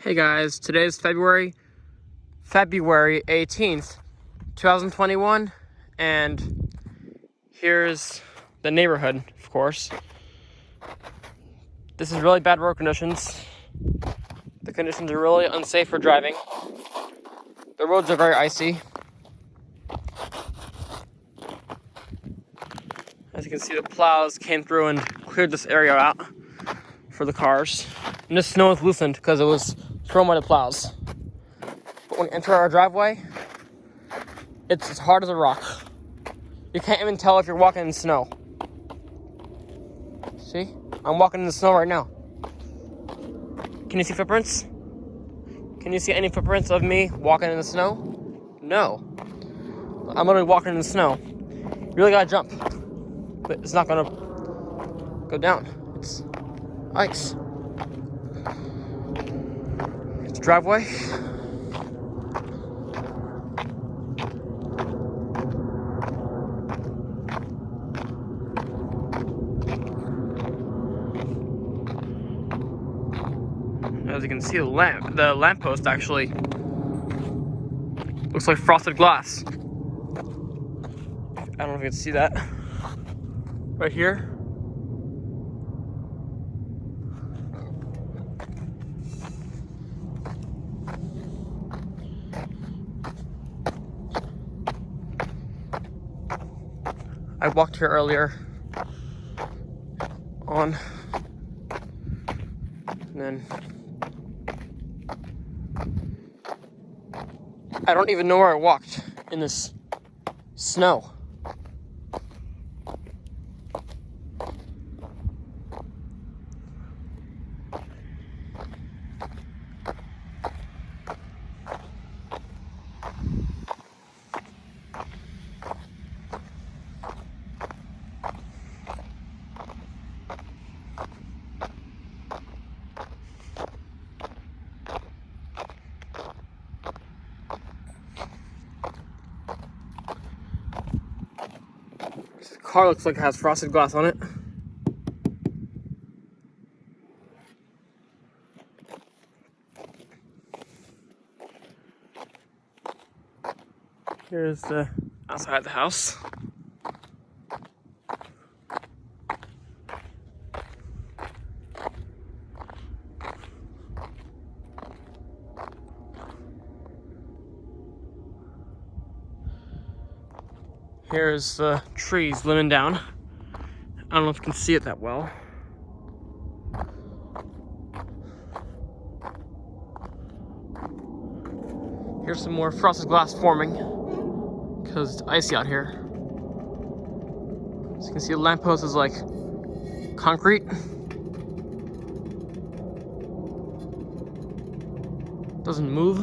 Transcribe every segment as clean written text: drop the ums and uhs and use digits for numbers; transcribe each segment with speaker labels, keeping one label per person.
Speaker 1: Hey guys, today is February 18th, 2021, and here's the neighborhood, of course. This is really bad road conditions. The conditions are really unsafe for driving. The roads are very icy. As you can see, the plows came through and cleared this area out for the cars. And this snow is loosened because it was thrown by the plows. But when you enter our driveway, it's as hard as a rock. You can't even tell if you're walking in snow. See? I'm walking in the snow right now. Can you see footprints? Can you see any footprints of me walking in the snow? No. I'm literally walking in the snow. You really gotta jump. But it's not gonna go down. It's ice. It's a driveway. As you can see, the lamppost actually looks like frosted glass. I don't know if you can see that. Right here. I walked here earlier on, and then I don't even know where I walked in this snow. This car looks like it has frosted glass on it. Here's the outside of the house. Here's the trees limbing down. I don't know if you can see it that well. Here's some more frosted glass forming because it's icy out here. As you can see, the lamppost is like concrete. Doesn't move.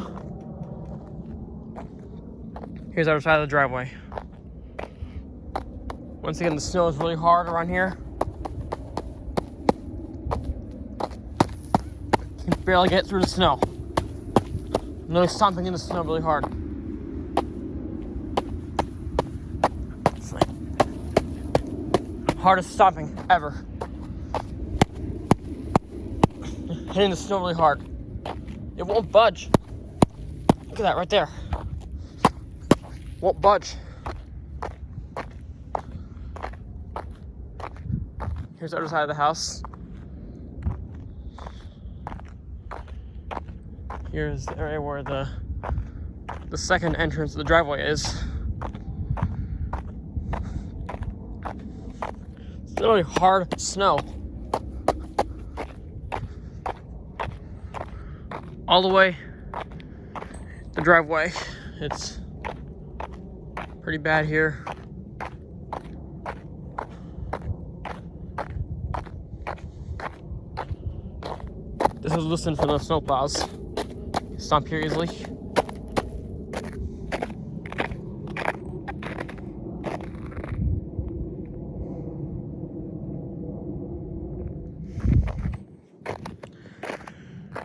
Speaker 1: Here's the other side of the driveway. Once again, the snow is really hard around here. You can barely get through the snow. I'm really stomping in the snow really hard. It's like hardest stomping ever. Hitting the snow really hard. It won't budge. Look at that right there. Won't budge. Here's the other side of the house. Here's the area where the second entrance of the driveway is. It's literally hard snow. All the way the driveway. It's pretty bad here. This is loosened for the snow plows. Stomp here easily.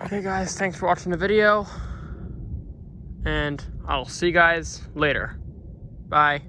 Speaker 1: Okay guys, thanks for watching the video. And I'll see you guys later. Bye.